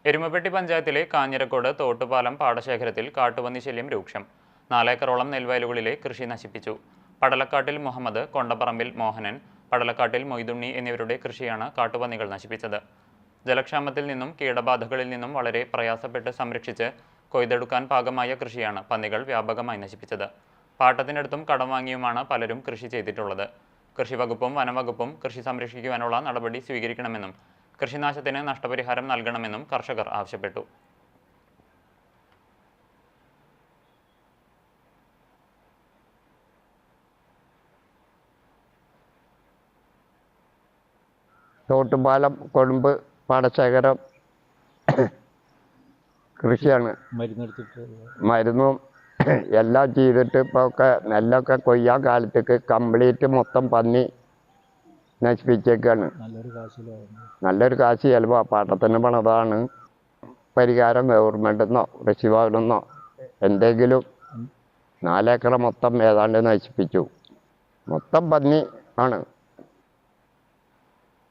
എരുമപ്പെട്ടി പഞ്ചായത്തിലെ കാഞ്ഞിരക്കോട് തോട്ടുപാലം പാടശേഖരത്തിൽ കാട്ടുപന്നി ശല്യം രൂക്ഷം. 4 ഏക്കറോളം നെൽവയലുകളിലെ കൃഷി നശിപ്പിച്ചു. പടലക്കാട്ടിൽ മുഹമ്മദ്, കൊണ്ടപ്പറമ്പിൽ മോഹനൻ, പടലക്കാട്ടിൽ മൊയ്തുണ്ണി എന്നിവരുടെ കൃഷിയാണ് കാട്ടുപന്നികൾ നശിപ്പിച്ചത്. ജലക്ഷാമത്തിൽ നിന്നും കീടബാധകളിൽ നിന്നും വളരെ പ്രയാസപ്പെട്ട് സംരക്ഷിച്ച് കൊയ്തെടുക്കാൻ പാകമായ കൃഷിയാണ് പന്നികൾ വ്യാപകമായി നശിപ്പിച്ചത്. പാട്ടത്തിനടുത്തും കടം വാങ്ങിയുമാണ് പലരും കൃഷി ചെയ്തിട്ടുള്ളത്. കൃഷിവകുപ്പും വനംവകുപ്പും കൃഷി സംരക്ഷിക്കുവാനുള്ള നടപടി സ്വീകരിക്കണമെന്നും കൃഷിനാശത്തിന് നഷ്ടപരിഹാരം നൽകണമെന്നും കർഷകർ ആവശ്യപ്പെട്ടു. തോട്ടുപാലം കൊഴുമ്പ് പാടശേഖരം കൃഷിയാണ്. മരുന്നും എല്ലാം ചെയ്തിട്ട് ഇപ്പോൾ നെല്ലൊക്കെ കൊയ്യാൻ കാലത്തേക്ക് കംപ്ലീറ്റ് മൊത്തം പന്നി നശിപ്പിച്ചേക്കാണ്. നല്ലൊരു കാശ് ചിലവാ. പാട്ടത്തിന് പണതാണ്. പരിഹാരം ഗവൺമെൻറ്റിൽ നിന്നോ കൃഷിഭവനിൽ നിന്നോ എന്തെങ്കിലും. 4 ഏക്കർ മൊത്തം ഏതാണ്ട് നശിപ്പിച്ചു. മൊത്തം പന്നി ആണ്.